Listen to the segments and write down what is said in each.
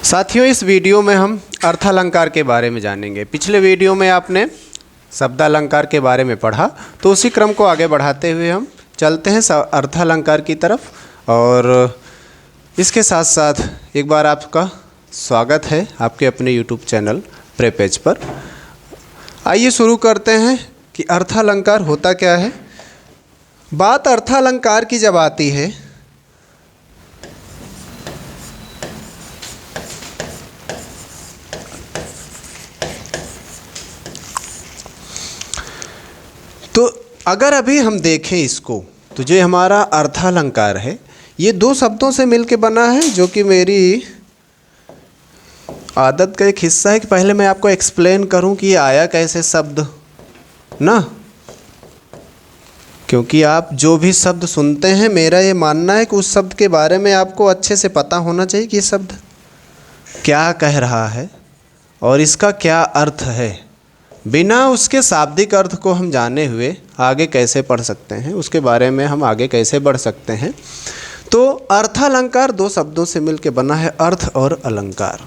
साथियों, इस वीडियो में हम अर्थालंकार के बारे में जानेंगे। पिछले वीडियो में आपने शब्दालंकार के बारे में पढ़ा, तो उसी क्रम को आगे बढ़ाते हुए हम चलते हैं अर्थालंकार की तरफ। और इसके साथ साथ एक बार आपका स्वागत है आपके अपने YouTube चैनल प्रेपेज पर। आइए शुरू करते हैं कि अर्थालंकार होता क्या है। बात अर्थालंकार की जब आती है तो अगर अभी हम देखें इसको, तो जो हमारा अर्थालंकार है ये दो शब्दों से मिलके बना है, जो कि मेरी आदत का एक हिस्सा है कि पहले मैं आपको एक्सप्लेन करूं कि ये आया कैसे शब्द ना। क्योंकि आप जो भी शब्द सुनते हैं, मेरा ये मानना है कि उस शब्द के बारे में आपको अच्छे से पता होना चाहिए कि ये शब्द क्या कह रहा है और इसका क्या अर्थ है। बिना उसके शाब्दिक अर्थ को हम जाने हुए आगे कैसे पढ़ सकते हैं, उसके बारे में हम आगे कैसे बढ़ सकते हैं। तो अर्थालंकार दो शब्दों से मिलकर बना है, अर्थ और अलंकार।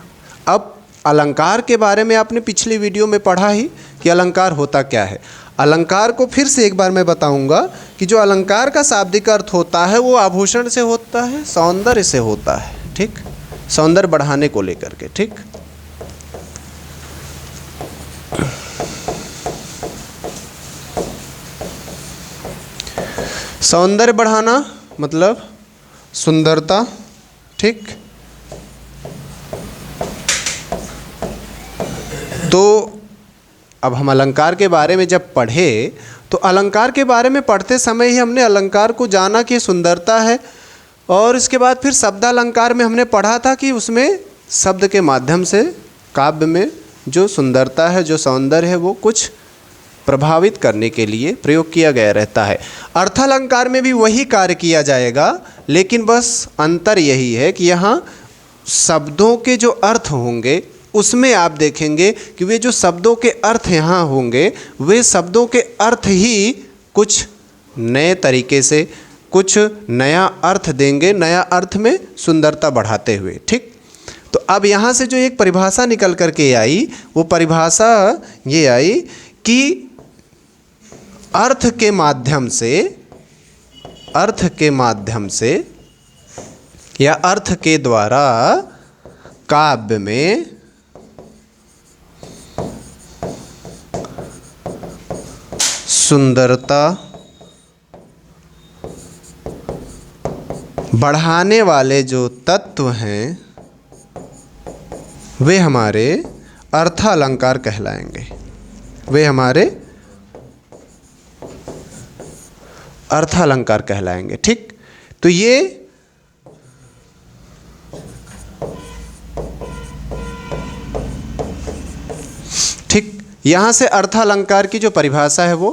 अब अलंकार के बारे में आपने पिछली वीडियो में पढ़ा ही कि अलंकार होता क्या है। अलंकार को फिर से एक बार मैं बताऊंगा कि जो अलंकार का शाब्दिक अर्थ होता है वो आभूषण से होता है, सौंदर्य से होता है। ठीक, सौंदर्य बढ़ाने को लेकर के। ठीक, सौंदर्य बढ़ाना मतलब सुंदरता। ठीक, तो अब हम अलंकार के बारे में जब पढ़े, तो अलंकार के बारे में पढ़ते समय ही हमने अलंकार को जाना कि सुंदरता है। और इसके बाद फिर शब्दालंकार में हमने पढ़ा था कि उसमें शब्द के माध्यम से काव्य में जो सुंदरता है, जो सौंदर्य है, वो कुछ प्रभावित करने के लिए प्रयोग किया गया रहता है। अर्थालंकार में भी वही कार्य किया जाएगा, लेकिन बस अंतर यही है कि यहाँ शब्दों के जो अर्थ होंगे उसमें आप देखेंगे कि वे जो शब्दों के अर्थ यहाँ होंगे, वे शब्दों के अर्थ ही कुछ नए तरीके से कुछ नया अर्थ देंगे, नया अर्थ में सुंदरता बढ़ाते हुए। ठीक, तो अब यहाँ से जो एक परिभाषा निकल कर के आई, वो परिभाषा ये आई कि अर्थ के माध्यम से या अर्थ के द्वारा काव्य में सुंदरता बढ़ाने वाले जो तत्व हैं वे हमारे अर्थालंकार कहलाएंगे। वे हमारे अर्थालंकार कहलाएंगे। ठीक, तो ये ठीक, यहाँ से अर्थालंकार की जो परिभाषा है वो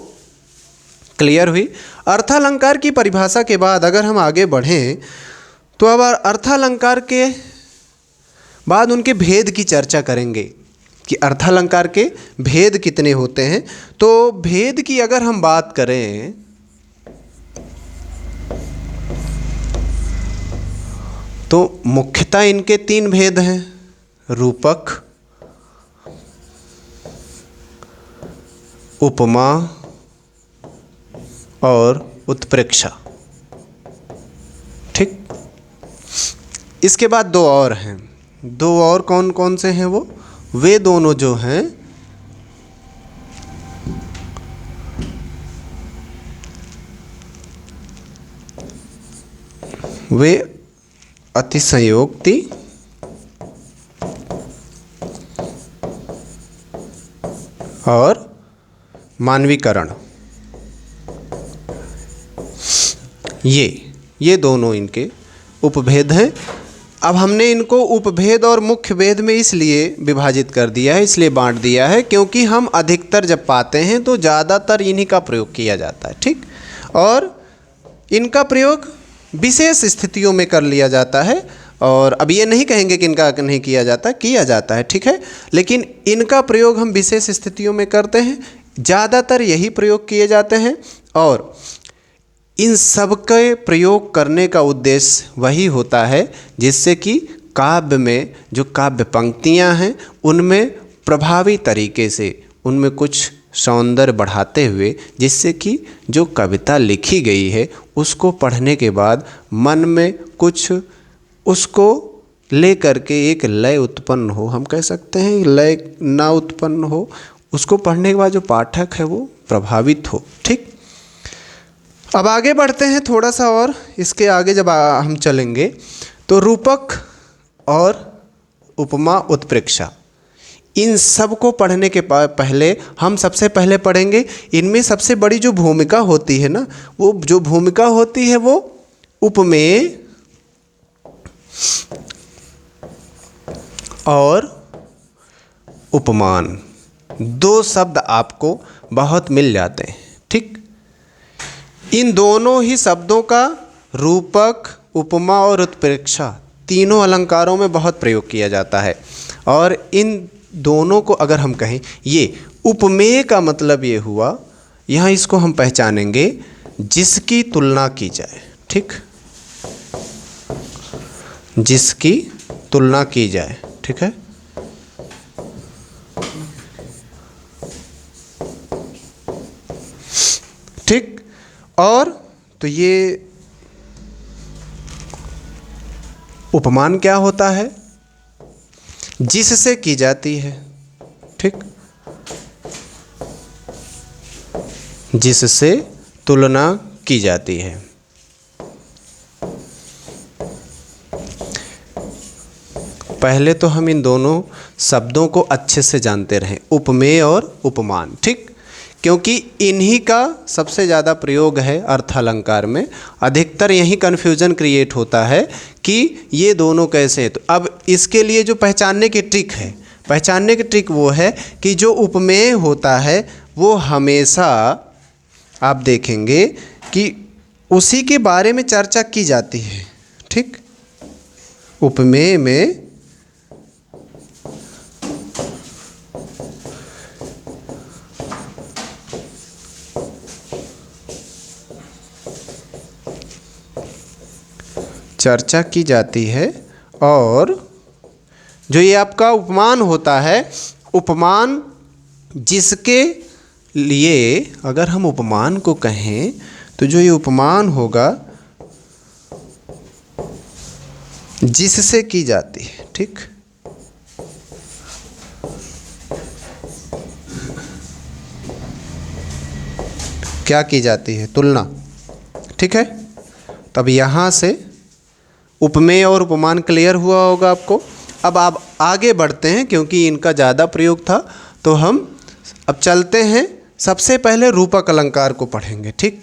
क्लियर हुई। अर्थालंकार की परिभाषा के बाद अगर हम आगे बढ़ें, तो अब अर्थालंकार के बाद उनके भेद की चर्चा करेंगे कि अर्थालंकार के भेद कितने होते हैं। तो भेद की अगर हम बात करें, तो मुख्यतः इनके तीन भेद हैं, रूपक, उपमा और उत्प्रेक्षा। ठीक, इसके बाद दो और हैं। दो और कौन कौन से हैं वो? वे दोनों जो हैं वे अतिशयोक्ति और मानवीकरण। ये दोनों इनके उपभेद हैं। अब हमने इनको उपभेद और मुख्य भेद में इसलिए विभाजित कर दिया है, इसलिए बांट दिया है, क्योंकि हम अधिकतर जब पाते हैं तो ज़्यादातर इन्हीं का प्रयोग किया जाता है। ठीक, और इनका प्रयोग विशेष स्थितियों में कर लिया जाता है। और अब ये नहीं कहेंगे कि इनका नहीं किया जाता, किया जाता है, ठीक है, लेकिन इनका प्रयोग हम विशेष स्थितियों में करते हैं। ज़्यादातर यही प्रयोग किए जाते हैं और इन सब के प्रयोग करने का उद्देश्य वही होता है जिससे कि काव्य में जो काव्य पंक्तियाँ हैं उनमें प्रभावी तरीके से उनमें कुछ सौंदर्य बढ़ाते हुए, जिससे कि जो कविता लिखी गई है उसको पढ़ने के बाद मन में कुछ उसको ले करके एक लय उत्पन्न हो, हम कह सकते हैं लय ना उत्पन्न हो, उसको पढ़ने के बाद जो पाठक है वो प्रभावित हो। ठीक, अब आगे बढ़ते हैं थोड़ा सा और इसके आगे जब हम चलेंगे तो रूपक और उपमा उत्प्रेक्षा, इन सब को पढ़ने के पहले हम सबसे पहले पढ़ेंगे इनमें सबसे बड़ी जो भूमिका होती है ना, वो जो भूमिका होती है वो उपमेय और उपमान, दो शब्द आपको बहुत मिल जाते हैं। ठीक, इन दोनों ही शब्दों का रूपक, उपमा और उत्प्रेक्षा तीनों अलंकारों में बहुत प्रयोग किया जाता है। और इन दोनों को अगर हम कहें, ये उपमेय का मतलब ये हुआ, यहाँ इसको हम पहचानेंगे जिसकी तुलना की जाए। ठीक, जिसकी तुलना की जाए। ठीक है, ठीक, और तो ये उपमान क्या होता है, जिससे की जाती है। ठीक, जिससे तुलना की जाती है। पहले तो हम इन दोनों शब्दों को अच्छे से जानते रहें, उपमेय और उपमान। ठीक, क्योंकि इन्हीं का सबसे ज़्यादा प्रयोग है अर्थालंकार में। अधिकतर यही कन्फ्यूजन क्रिएट होता है कि ये दोनों कैसे हैं। तो अब इसके लिए जो पहचानने की ट्रिक है, पहचानने की ट्रिक वो है कि जो उपमेय होता है वो हमेशा आप देखेंगे कि उसी के बारे में चर्चा की जाती है। ठीक, उपमेय में चर्चा की जाती है। और जो ये आपका उपमान होता है, उपमान जिसके लिए अगर हम उपमान को कहें तो जो ये उपमान होगा जिससे की जाती है। ठीक, क्या की जाती है, तुलना। ठीक है, तब यहाँ से उपमेय और उपमान क्लियर हुआ होगा आपको। अब आप आगे बढ़ते हैं, क्योंकि इनका ज़्यादा प्रयोग था तो हम अब चलते हैं। सबसे पहले रूपक अलंकार को पढ़ेंगे। ठीक,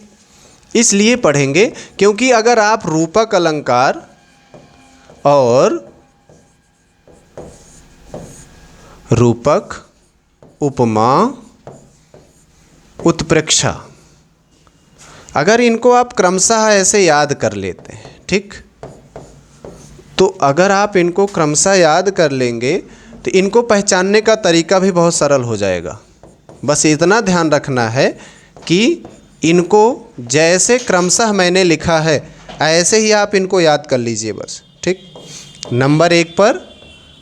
इसलिए पढ़ेंगे क्योंकि अगर आप रूपक अलंकार और रूपक, उपमा, उत्प्रेक्षा, अगर इनको आप क्रमशः ऐसे याद कर लेते हैं, ठीक, तो अगर आप इनको क्रमशः याद कर लेंगे तो इनको पहचानने का तरीका भी बहुत सरल हो जाएगा। बस इतना ध्यान रखना है कि इनको जैसे क्रमशः मैंने लिखा है ऐसे ही आप इनको याद कर लीजिए बस। ठीक, नंबर 1 पर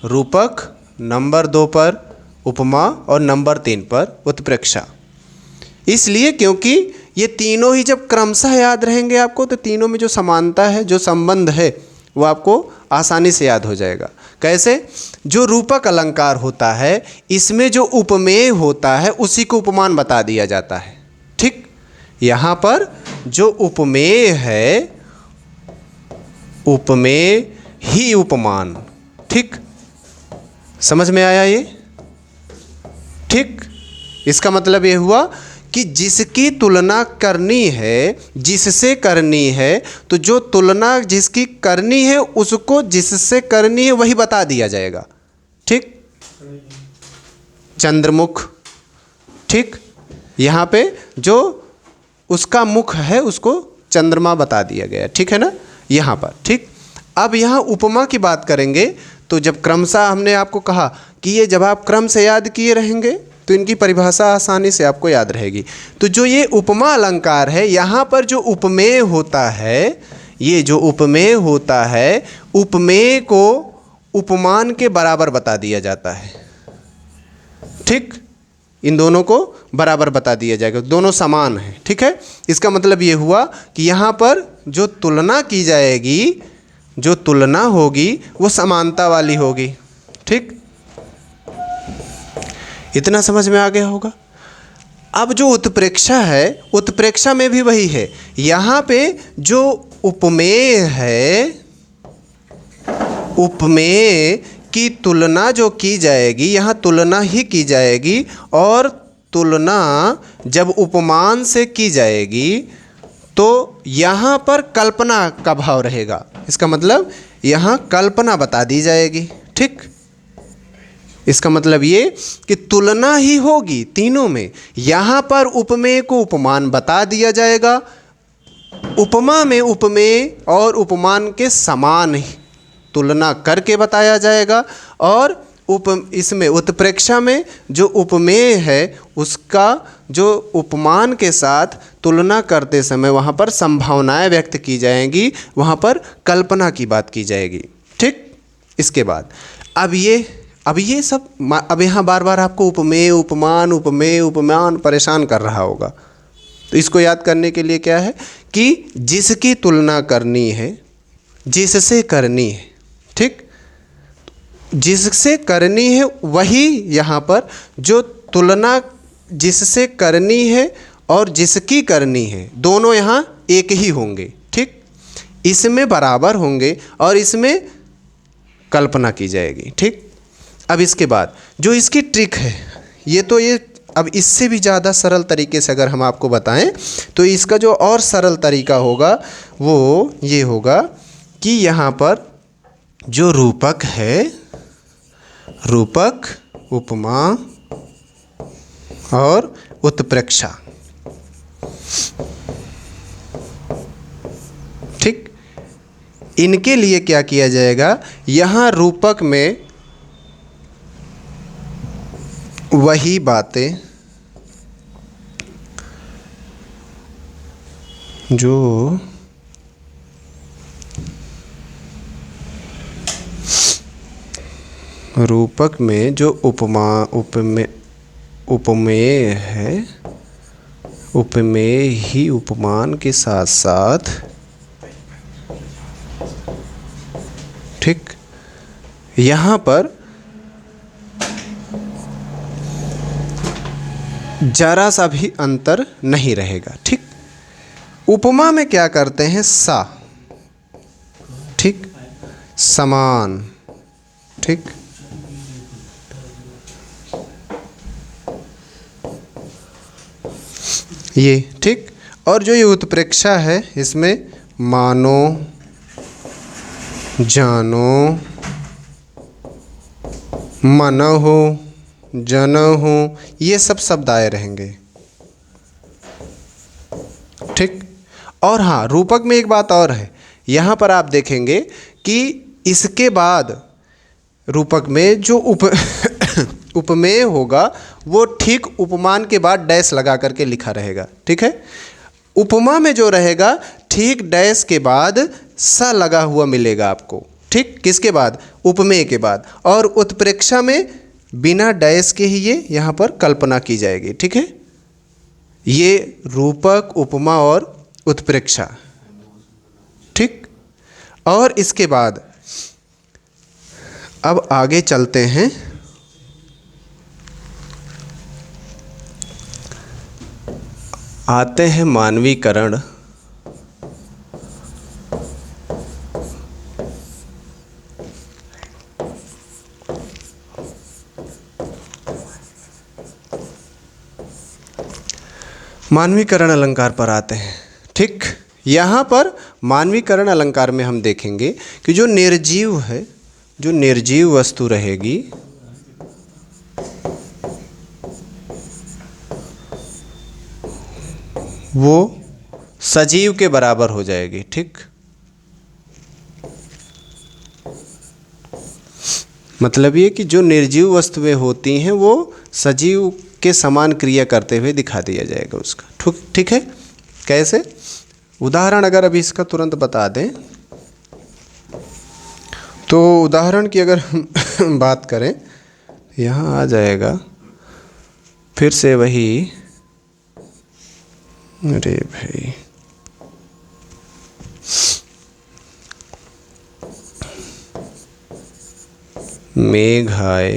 रूपक, नंबर 2 पर उपमा और नंबर 3 पर उत्प्रेक्षा। इसलिए क्योंकि ये तीनों ही जब क्रमशः याद रहेंगे आपको तो तीनों में जो समानता है, जो संबंध है, वो आपको आसानी से याद हो जाएगा। कैसे? जो रूपक अलंकार होता है इसमें जो उपमेय होता है उसी को उपमान बता दिया जाता है। ठीक, यहाँ पर जो उपमेय है, उपमेय ही उपमान। ठीक, समझ में आया ये? ठीक, इसका मतलब ये हुआ कि जिसकी तुलना करनी है, जिससे करनी है, तो जो तुलना जिसकी करनी है उसको जिससे करनी है वही बता दिया जाएगा। ठीक, चंद्रमुख, ठीक, यहाँ पे जो उसका मुख है उसको चंद्रमा बता दिया गया। ठीक है ना, यहाँ पर। ठीक, अब यहाँ उपमा की बात करेंगे तो जब क्रमशः हमने आपको कहा कि ये जब आप क्रम से याद किए रहेंगे तो इनकी परिभाषा आसानी से आपको याद रहेगी। तो जो ये उपमा अलंकार है, यहाँ पर जो उपमेय होता है, ये जो उपमेय होता है, उपमेय को उपमान के बराबर बता दिया जाता है। ठीक, इन दोनों को बराबर बता दिया जाएगा, दोनों समान हैं। ठीक है, इसका मतलब ये हुआ कि यहाँ पर जो तुलना की जाएगी, जो तुलना होगी वो समानता वाली होगी। ठीक, इतना समझ में आ गया होगा। अब जो उत्प्रेक्षा है, उत्प्रेक्षा में भी वही है। यहाँ पे जो उपमेय है, उपमेय की तुलना जो की जाएगी, यहाँ तुलना ही की जाएगी, और तुलना जब उपमान से की जाएगी तो यहाँ पर कल्पना का भाव रहेगा। इसका मतलब यहाँ कल्पना बता दी जाएगी। ठीक, इसका मतलब ये कि तुलना ही होगी तीनों में। यहाँ पर उपमेय को उपमान बता दिया जाएगा, उपमा में उपमेय और उपमान के समान ही तुलना करके बताया जाएगा, और इसमें उत्प्रेक्षा में जो उपमेय है उसका जो उपमान के साथ तुलना करते समय वहाँ पर संभावनाएं व्यक्त की जाएंगी, वहाँ पर कल्पना की बात की जाएगी। ठीक, इसके बाद अब ये सब, अब यहाँ बार बार आपको उपमेय उपमान परेशान कर रहा होगा। तो इसको याद करने के लिए क्या है कि जिसकी तुलना करनी है, जिससे करनी है। ठीक, जिससे करनी है वही यहाँ पर जो तुलना जिससे करनी है और जिसकी करनी है, दोनों यहाँ एक ही होंगे। ठीक, इसमें बराबर होंगे और इसमें कल्पना की जाएगी। ठीक, अब इसके बाद जो इसकी ट्रिक है, ये अब इससे भी ज़्यादा सरल तरीके से अगर हम आपको बताएं तो इसका जो और सरल तरीका होगा वो ये होगा कि यहाँ पर जो रूपक है, रूपक, उपमा और उत्प्रेक्षा। ठीक, इनके लिए क्या किया जाएगा, यहाँ रूपक में वही बातें जो रूपक में जो उपमेय है, उपमेय ही उपमान के साथ साथ, ठीक, यहाँ पर जरा सा भी अंतर नहीं रहेगा। ठीक, उपमा में क्या करते हैं, सा, ठीक, समान। ठीक, ये ठीक, और जो ये उत्प्रेक्षा है इसमें मानो, जानो, मनहु, जनहु, ये सब शब्द आए रहेंगे। ठीक, और हाँ, रूपक में एक बात और है, यहाँ पर आप देखेंगे कि इसके बाद रूपक में जो उपमेय होगा वो ठीक उपमान के बाद डैश लगा करके लिखा रहेगा। ठीक है, उपमा में जो रहेगा ठीक डैश के बाद सा लगा हुआ मिलेगा आपको। ठीक, किसके बाद, उपमेय के बाद, और उत्प्रेक्षा में बिना डैश के ही ये यहाँ पर कल्पना की जाएगी। ठीक है, ये रूपक, उपमा और उत्प्रेक्षा। ठीक, और इसके बाद अब आगे चलते हैं। आते हैं मानवीकरण। मानवीकरण अलंकार पर आते हैं। ठीक, यहाँ पर मानवीकरण अलंकार में हम देखेंगे कि जो निर्जीव है, जो निर्जीव वस्तु रहेगी वो सजीव के बराबर हो जाएगी। ठीक, मतलब ये कि जो निर्जीव वस्तुएं होती हैं वो सजीव के समान क्रिया करते हुए दिखा दिया जाएगा उसका। ठीक है, कैसे, उदाहरण अगर अभी इसका तुरंत बता दें तो उदाहरण की अगर हम बात करें, यहाँ आ जाएगा फिर से वही, अरे भाई मेघ आए,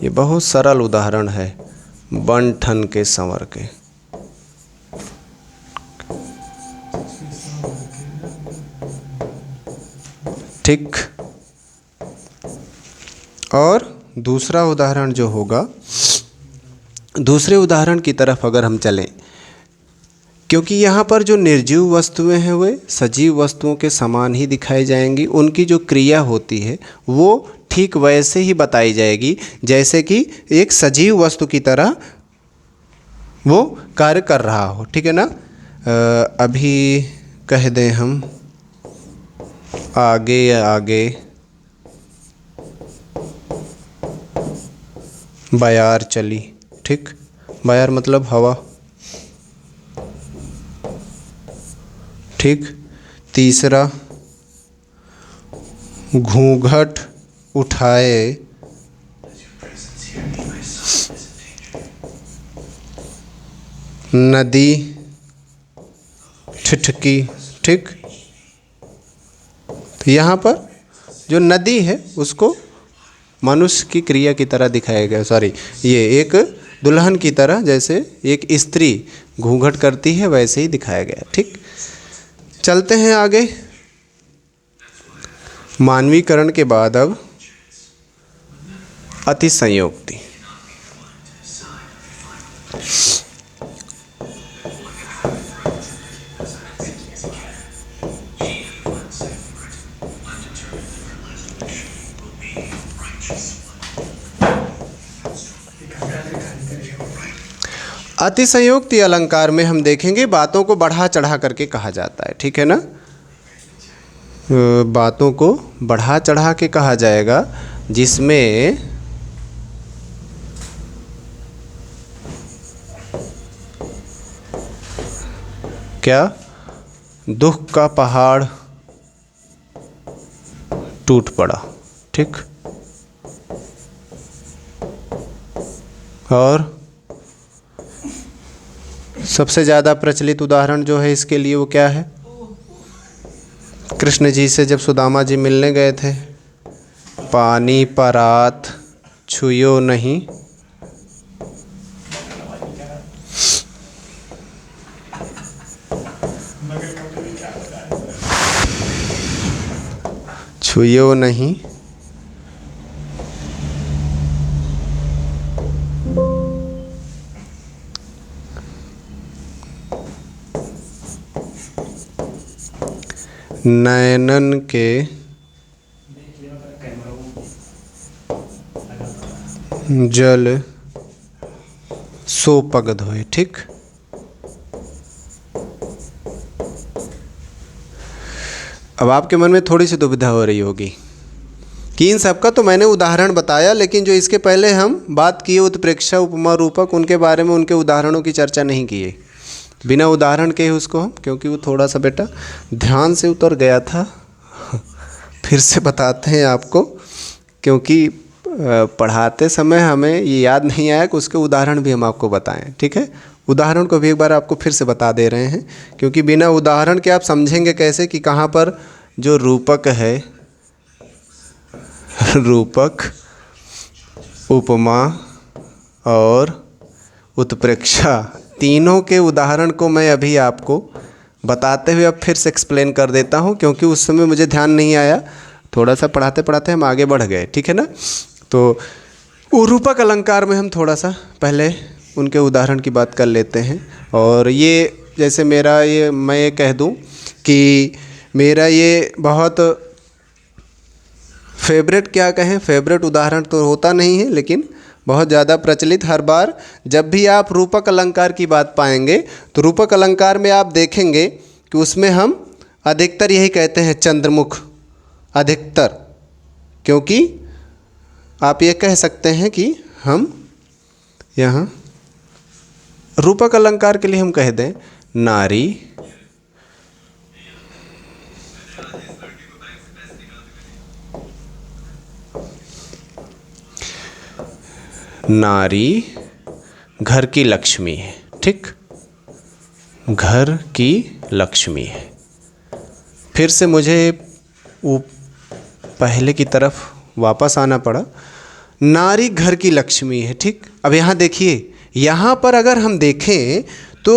ये बहुत सरल उदाहरण है, बन ठन के संवर के। ठीक। और दूसरा उदाहरण जो होगा, दूसरे उदाहरण की तरफ अगर हम चलें, क्योंकि यहाँ पर जो निर्जीव वस्तुएं हैं वे सजीव वस्तुओं के समान ही दिखाई जाएंगी, उनकी जो क्रिया होती है वो ठीक वैसे ही बताई जाएगी जैसे कि एक सजीव वस्तु की तरह वो कार्य कर रहा हो। ठीक है ना। अभी कह दें हम आगे या आगे बयार चली। ठीक, बयार मतलब हवा। ठीक। तीसरा घूंघट उठाए नदी ठिठकी। ठीक। तो यहाँ पर जो नदी है उसको मनुष्य की क्रिया की तरह दिखाया गया, सॉरी, ये एक दुल्हन की तरह, जैसे एक स्त्री घूंघट करती है वैसे ही दिखाया गया। ठीक। चलते हैं आगे। मानवीकरण के बाद अब अतिसंयोक्ति। अतिसंयोक्ति अलंकार में हम देखेंगे बातों को बढ़ा चढ़ा करके कहा जाता है। ठीक है ना। बातों को बढ़ा चढ़ा के कहा जाएगा, जिसमें क्या दुख का पहाड़ टूट पड़ा। ठीक। और सबसे ज़्यादा प्रचलित उदाहरण जो है इसके लिए वो क्या है, कृष्ण जी से जब सुदामा जी मिलने गए थे, पानी परात छुयो नहीं, छुयो नहीं, नयनन के जल सो पग धोए। ठीक। अब आपके मन में थोड़ी सी दुविधा हो रही होगी कि इन सब का तो मैंने उदाहरण बताया, लेकिन जो इसके पहले हम बात किए उत्प्रेक्षा उपमा रूपक, उनके बारे में उनके उदाहरणों की चर्चा नहीं किए। बिना उदाहरण के ही उसको हम, क्योंकि वो थोड़ा सा बेटा ध्यान से उतर गया था फिर से बताते हैं आपको, क्योंकि पढ़ाते समय हमें ये याद नहीं आया कि उसके उदाहरण भी हम आपको बताएं। ठीक है। उदाहरण को भी एक बार आपको फिर से बता दे रहे हैं, क्योंकि बिना उदाहरण के आप समझेंगे कैसे कि कहाँ पर जो रूपक है, रूपक, उपमा और उत्प्रेक्षा, तीनों के उदाहरण को मैं अभी आपको बताते हुए अब फिर से एक्सप्लेन कर देता हूँ, क्योंकि उस समय मुझे ध्यान नहीं आया, थोड़ा सा पढ़ाते पढ़ाते हम आगे बढ़ गए। ठीक है ना। तो रूपक अलंकार में हम थोड़ा सा पहले उनके उदाहरण की बात कर लेते हैं। और ये जैसे मेरा ये, मैं ये कह दूं कि मेरा ये बहुत फेवरेट, क्या कहें, फेवरेट उदाहरण तो होता नहीं है, लेकिन बहुत ज़्यादा प्रचलित, हर बार जब भी आप रूपक अलंकार की बात पाएंगे तो रूपक अलंकार में आप देखेंगे कि उसमें हम अधिकतर यही कहते हैं चंद्रमुख, अधिकतर, क्योंकि आप ये कह सकते हैं कि हम यहाँ रूपक अलंकार के लिए हम कह दें नारी, नारी घर की लक्ष्मी है, ठीक, घर की लक्ष्मी है। फिर से मुझे वो पहले की तरफ वापस आना पड़ा। नारी घर की लक्ष्मी है, ठीक। अब यहाँ देखिए, यहाँ पर अगर हम देखें तो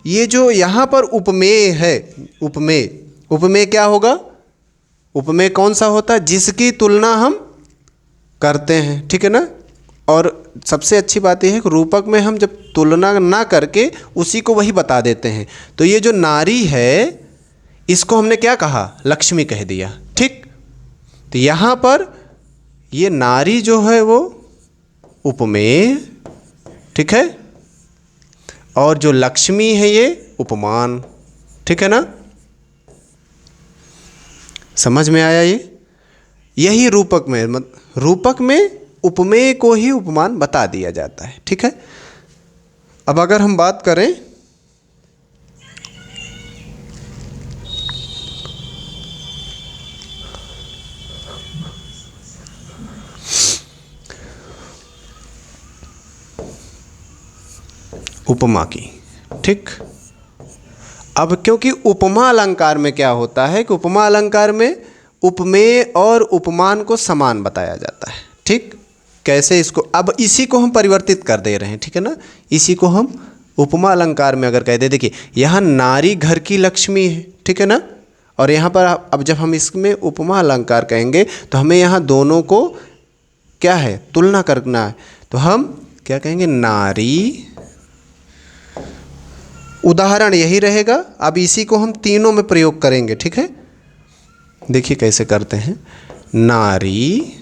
ये जो यहाँ पर उपमेय है, उपमेय क्या होगा? उपमेय कौन सा होता है? जिसकी तुलना हम करते हैं, ठीक है ना। और सबसे अच्छी बात यह है कि रूपक में हम जब तुलना ना करके उसी को वही बता देते हैं। तो ये जो नारी है इसको हमने क्या कहा? लक्ष्मी कह दिया, ठीक। तो यहाँ पर ये नारी जो है वो उपमेय, ठीक है, और जो लक्ष्मी है ये उपमान, ठीक है ना। समझ में आया? ये यही रूपक में उपमेय को ही उपमान बता दिया जाता है, ठीक है। अब अगर हम बात करें उपमा की, ठीक। अब क्योंकि उपमा अलंकार में क्या होता है कि उपमा अलंकार में उपमेय और उपमान को समान बताया जाता है, ठीक। कैसे इसको, अब इसी को हम परिवर्तित कर दे रहे हैं, ठीक है ना। इसी को हम उपमा अलंकार में अगर कह दे, देखिए यहाँ नारी घर की लक्ष्मी है, ठीक है ना। और यहाँ पर अब जब हम इसमें उपमा अलंकार कहेंगे तो हमें यहाँ दोनों को क्या है? तुलना करना है। तो हम क्या कहेंगे? नारी, उदाहरण यही रहेगा। अब इसी को हम तीनों में प्रयोग करेंगे, ठीक है। देखिए कैसे करते हैं। नारी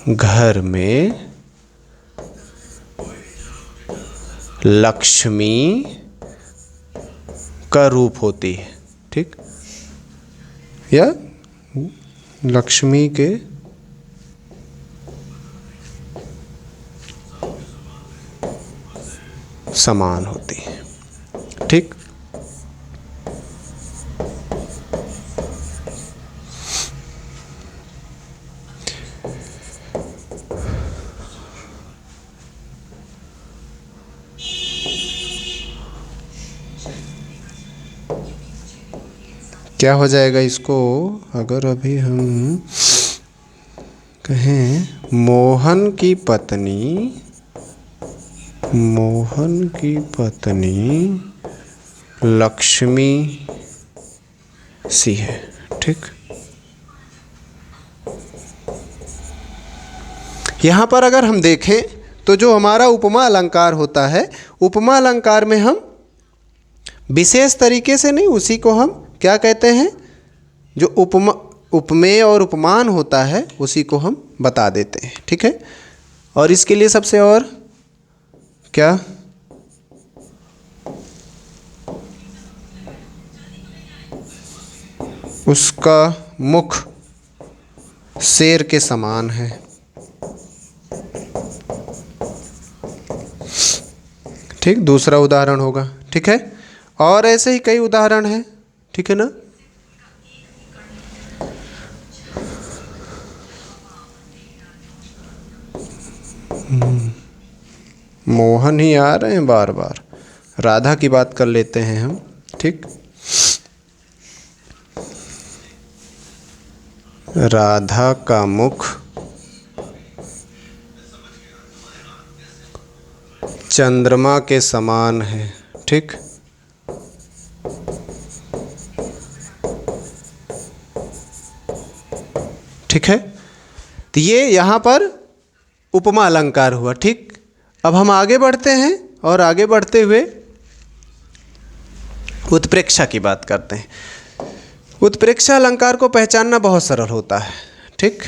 घर में लक्ष्मी का रूप होती है, ठीक, या लक्ष्मी के समान होती है, ठीक। क्या हो जाएगा इसको? अगर अभी हम कहें मोहन की पत्नी लक्ष्मी सी है, ठीक। यहाँ पर अगर हम देखें तो जो हमारा उपमा अलंकार होता है, उपमा अलंकार में हम विशेष तरीके से नहीं, उसी को हम क्या कहते हैं? जो उपमेय और उपमान होता है उसी को हम बता देते हैं, ठीक है। और इसके लिए सबसे और क्या? उसका मुख शेर के समान है, ठीक। दूसरा उदाहरण होगा, ठीक है। और ऐसे ही कई उदाहरण हैं, ठीक है ना। मोहन ही आ रहे हैं बार बार। राधा की बात कर लेते हैं हम, ठीक। राधा का मुख चंद्रमा के समान है, ठीक। ठीक है। तो ये यहाँ पर उपमा अलंकार हुआ, ठीक। अब हम आगे बढ़ते हैं और आगे बढ़ते हुए उत्प्रेक्षा की बात करते हैं। उत्प्रेक्षा अलंकार को पहचानना बहुत सरल होता है, ठीक।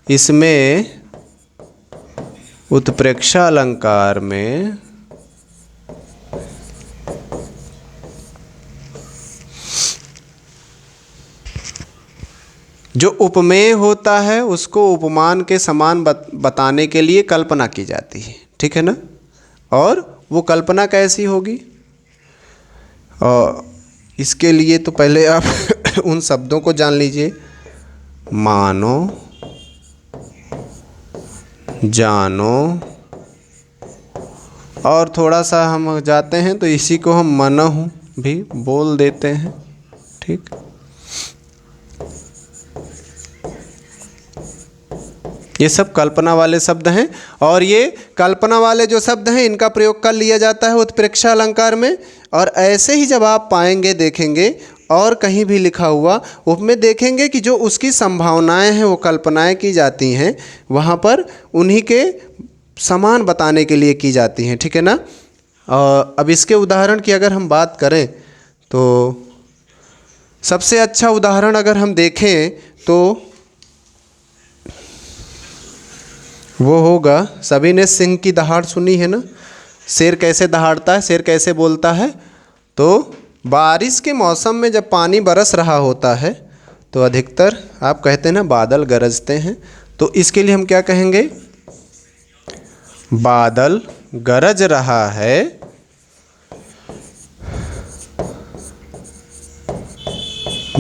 इसमें उत्प्रेक्षा अलंकार में जो उपमेय होता है उसको उपमान के समान बताने के लिए कल्पना की जाती है, ठीक है ना। और वो कल्पना कैसी होगी? और इसके लिए तो पहले आप उन शब्दों को जान लीजिए। मानो जानो, और थोड़ा सा हम जाते हैं तो इसी को हम मनहु भी बोल देते हैं। ठीक, ये सब कल्पना वाले शब्द हैं, और ये कल्पना वाले जो शब्द हैं इनका प्रयोग कर लिया जाता है उत्प्रेक्षा अलंकार में। और ऐसे ही जब आप पाएंगे, देखेंगे और कहीं भी लिखा हुआ उसमें देखेंगे कि जो उसकी संभावनाएं हैं, वो कल्पनाएं की जाती हैं, वहाँ पर उन्हीं के समान बताने के लिए की जाती हैं। ठीक है ना। अब इसके उदाहरण की अगर हम बात करें तो सबसे अच्छा उदाहरण अगर हम देखें तो वो होगा, सभी ने सिंह की दहाड़ सुनी है ना। शेर कैसे दहाड़ता है, शेर कैसे बोलता है। तो बारिश के मौसम में जब पानी बरस रहा होता है तो अधिकतर आप कहते हैं ना बादल गरजते हैं, तो इसके लिए हम क्या कहेंगे, बादल गरज रहा है,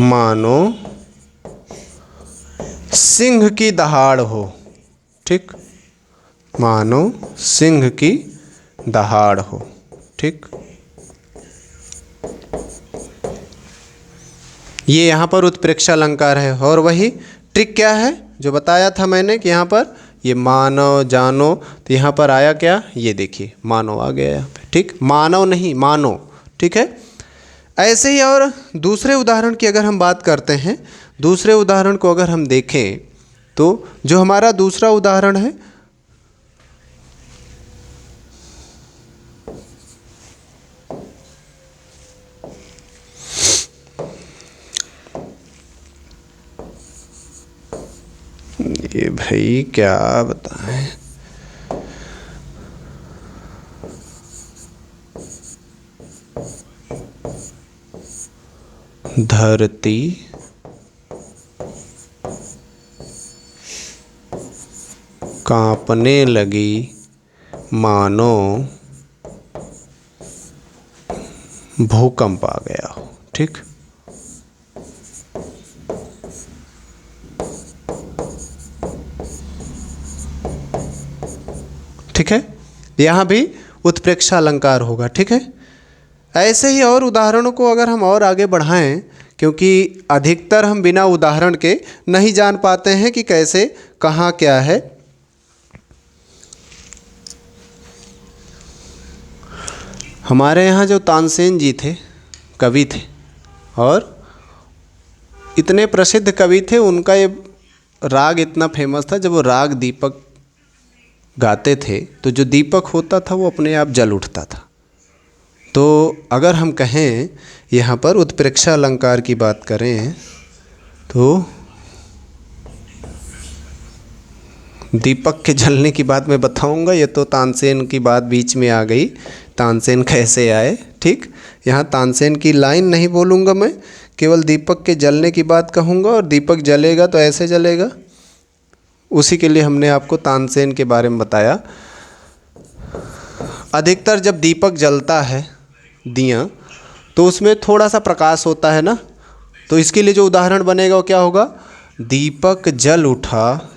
मानो सिंह की दहाड़ हो। ठीक, मानो सिंह की दहाड़ हो। ठीक, ये यहाँ पर उत्प्रेक्षा अलंकार है। और वही ट्रिक क्या है जो बताया था मैंने कि यहाँ पर ये मानो जानो, तो यहाँ पर आया क्या, ये देखिए मानो आ गया यहाँ पे। ठीक, मानव नहीं मानो। ठीक है। ऐसे ही और दूसरे उदाहरण की अगर हम बात करते हैं, दूसरे उदाहरण को अगर हम देखें तो जो हमारा दूसरा उदाहरण है, ये भाई क्या बताएं, धरती कांपने लगी मानो भूकंप आ गया हो। ठीक, ठीक है, यहाँ भी उत्प्रेक्षा अलंकार होगा। ठीक है। ऐसे ही और उदाहरणों को अगर हम और आगे बढ़ाएं, क्योंकि अधिकतर हम बिना उदाहरण के नहीं जान पाते हैं कि कैसे कहाँ क्या है। हमारे यहाँ जो तानसेन जी थे, कवि थे, और इतने प्रसिद्ध कवि थे, उनका ये राग इतना फेमस था, जब वो राग दीपक गाते थे तो जो दीपक होता था वो अपने आप जल उठता था। तो अगर हम कहें यहाँ पर उत्प्रेक्षा अलंकार की बात करें तो दीपक के जलने की बात मैं बताऊंगा, ये तो तानसेन की बात बीच में आ गई, तानसेन कैसे आए। ठीक, यहाँ तानसेन की लाइन नहीं बोलूँगा मैं, केवल दीपक के जलने की बात कहूँगा, और दीपक जलेगा तो ऐसे जलेगा, उसी के लिए हमने आपको तानसेन के बारे में बताया। अधिकतर जब दीपक जलता है, दिया, तो उसमें थोड़ा सा प्रकाश होता है ना, तो इसके लिए जो उदाहरण बनेगा वो क्या होगा, दीपक जल उठा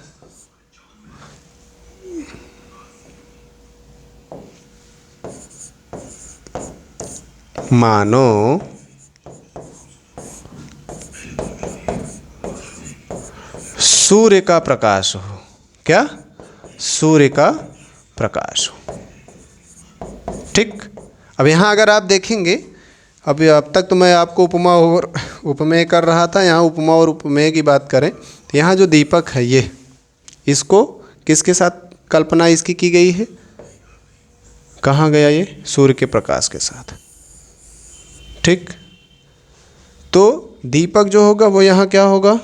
मानो सूर्य का प्रकाश हो। क्या, सूर्य का प्रकाश हो। ठीक, अब यहाँ अगर आप देखेंगे, अब तक तो मैं आपको उपमा और उपमेय कर रहा था, यहाँ उपमा और उपमेय की बात करें तो यहाँ जो दीपक है ये, इसको किसके साथ कल्पना इसकी की गई है, कहाँ गया ये, सूर्य के प्रकाश के साथ। ठीक, तो दीपक जो होगा वो यहाँ क्या होगा,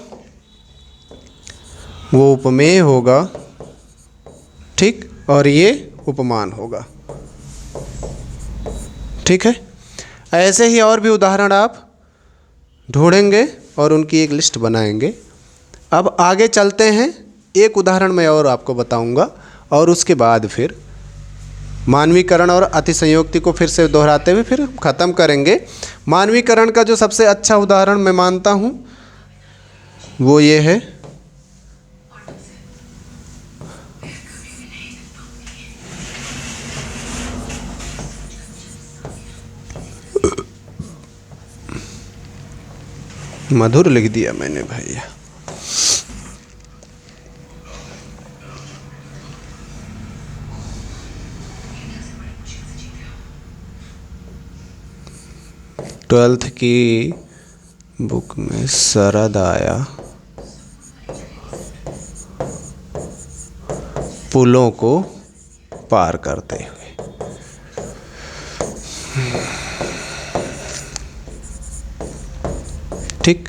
वो उपमेय होगा। ठीक, और ये उपमान होगा। ठीक है। ऐसे ही और भी उदाहरण आप ढूंढेंगे और उनकी एक लिस्ट बनाएंगे। अब आगे चलते हैं, एक उदाहरण मैं और आपको बताऊंगा, और उसके बाद फिर मानवीकरण और अतिसंयोक्ति को फिर से दोहराते हुए फिर ख़त्म करेंगे। मानवीकरण का जो सबसे अच्छा उदाहरण मैं मानता हूँ वो ये है, मधुर लिख दिया मैंने भैया। ट्वेल्थ की बुक में शरद आया पुलों को पार करते हुए। ठीक,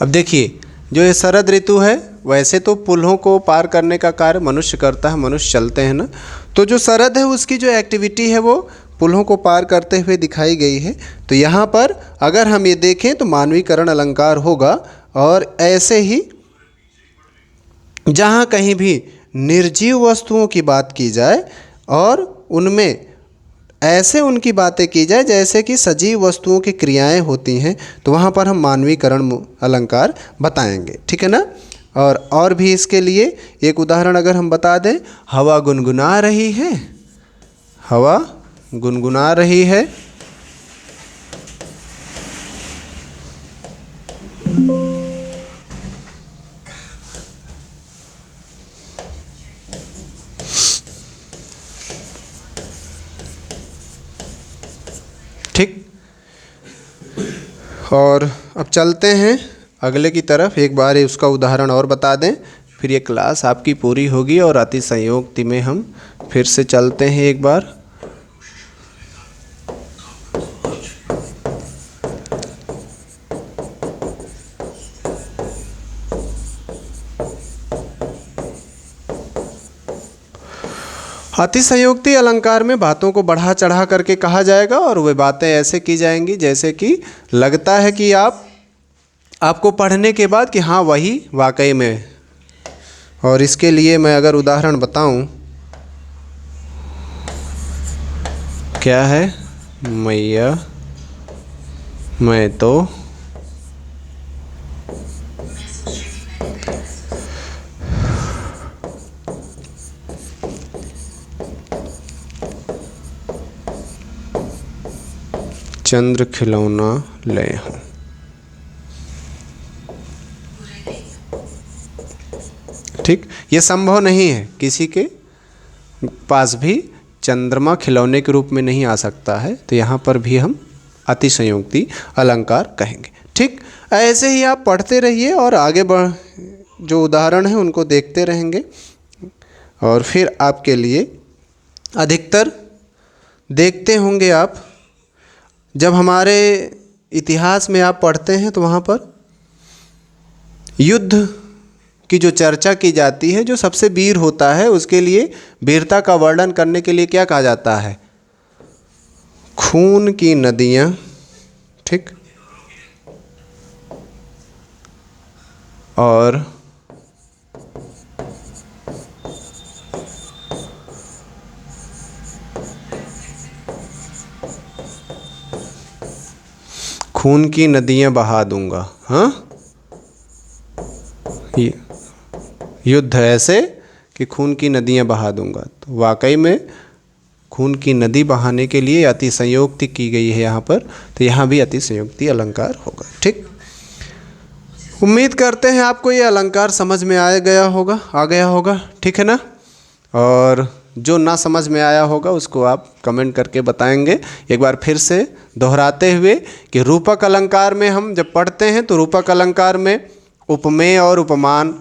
अब देखिए जो ये शरद ऋतु है, वैसे तो पुलों को पार करने का कार्य मनुष्य करता है, मनुष्य चलते हैं ना, तो जो शरद है उसकी जो एक्टिविटी है वो पुलों को पार करते हुए दिखाई गई है। तो यहाँ पर अगर हम ये देखें तो मानवीकरण अलंकार होगा। और ऐसे ही जहाँ कहीं भी निर्जीव वस्तुओं की बात की जाए और उनमें ऐसे उनकी बातें की जाए जैसे कि सजीव वस्तुओं की क्रियाएं होती हैं, तो वहाँ पर हम मानवीकरण अलंकार बताएंगे। ठीक है ना। और भी इसके लिए एक उदाहरण अगर हम बता दें, हवा गुनगुना रही है, हवा गुनगुना रही है, ठीक। और अब चलते हैं अगले की तरफ, एक बार उसका उदाहरण और बता दें, फिर ये क्लास आपकी पूरी होगी और अति संयोक्ति में हम फिर से चलते हैं एक बार। अतिशयोक्ति अलंकार में बातों को बढ़ा चढ़ा करके कहा जाएगा और वे बातें ऐसे की जाएंगी जैसे कि लगता है कि आपको पढ़ने के बाद कि हाँ वही वाकई में। और इसके लिए मैं अगर उदाहरण बताऊं, क्या है, मैया मैं तो चंद्र खिलौना ले हूँ। ठीक, ये संभव नहीं है, किसी के पास भी चंद्रमा खिलौने के रूप में नहीं आ सकता है, तो यहाँ पर भी हम अतिशयोक्ति अलंकार कहेंगे। ठीक, ऐसे ही आप पढ़ते रहिए और आगे जो उदाहरण हैं उनको देखते रहेंगे और फिर आपके लिए अधिकतर देखते होंगे आप, जब हमारे इतिहास में आप पढ़ते हैं तो वहाँ पर युद्ध की जो चर्चा की जाती है, जो सबसे वीर होता है उसके लिए वीरता का वर्णन करने के लिए क्या कहा जाता है, खून की नदियाँ। ठीक, और खून की नदियाँ बहा दूंगा। हाँ, युद्ध ऐसे कि खून की नदियाँ बहा दूंगा। तो वाकई में खून की नदी बहाने के लिए अतिशयोक्ति की गई है यहाँ पर, तो यहाँ भी अतिशयोक्ति अलंकार होगा। ठीक, उम्मीद करते हैं आपको ये अलंकार समझ में आ गया होगा। ठीक है ना। और जो ना समझ में आया होगा उसको आप कमेंट करके बताएंगे। एक बार फिर से दोहराते हुए कि रूपक अलंकार में हम जब पढ़ते हैं तो रूपक अलंकार में उपमेय और उपमान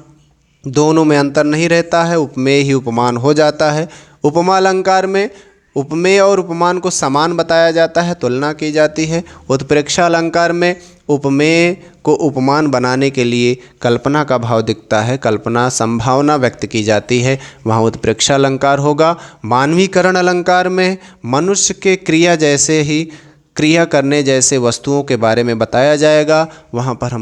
दोनों में अंतर नहीं रहता है, उपमेय ही उपमान हो जाता है। उपमा अलंकार में उपमेय और उपमान को समान बताया जाता है, तुलना की जाती है। उत्प्रेक्षा अलंकार में उपमेय को उपमान बनाने के लिए कल्पना का भाव दिखता है, कल्पना संभावना व्यक्त की जाती है, वहाँ उत्प्रेक्षा अलंकार होगा। मानवीकरण अलंकार में मनुष्य के क्रिया जैसे ही क्रिया करने जैसे वस्तुओं के बारे में बताया जाएगा, वहाँ पर हम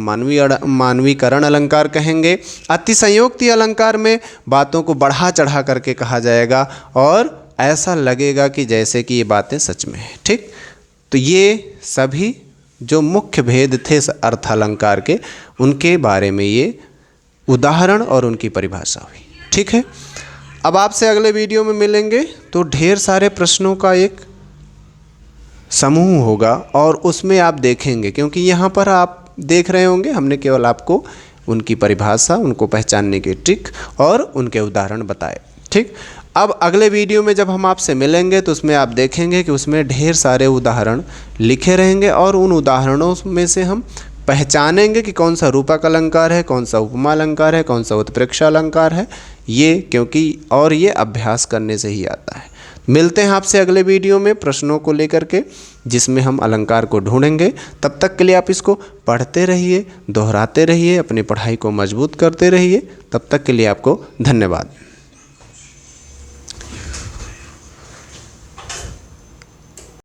मानवीकरण अलंकार कहेंगे। अतिशयोक्ति अलंकार में बातों को बढ़ा चढ़ा करके कहा जाएगा और ऐसा लगेगा कि जैसे कि ये बातें सच में हैं। ठीक, तो ये सभी जो मुख्य भेद थे अर्थ अलंकार के, उनके बारे में ये उदाहरण और उनकी परिभाषा हुई। ठीक है, अब आपसे अगले वीडियो में मिलेंगे तो ढेर सारे प्रश्नों का एक समूह होगा और उसमें आप देखेंगे, क्योंकि यहाँ पर आप देख रहे होंगे। हमने केवल आपको उनकी परिभाषा, उनको पहचानने के ट्रिक और उनके उदाहरण बताए। ठीक, अब अगले वीडियो में जब हम आपसे मिलेंगे तो उसमें आप देखेंगे कि उसमें ढेर सारे उदाहरण लिखे रहेंगे और उन उदाहरणों में से हम पहचानेंगे कि कौन सा रूपक अलंकार है, कौन सा उपमा अलंकार है, कौन सा उत्प्रेक्षा अलंकार है। ये ये अभ्यास करने से ही आता है। मिलते हैं आपसे अगले वीडियो में प्रश्नों को लेकर के, जिसमें हम अलंकार को ढूंढेंगे। तब तक के लिए आप इसको पढ़ते रहिए, दोहराते रहिए, अपनी पढ़ाई को मजबूत करते रहिए। तब तक के लिए आपको धन्यवाद।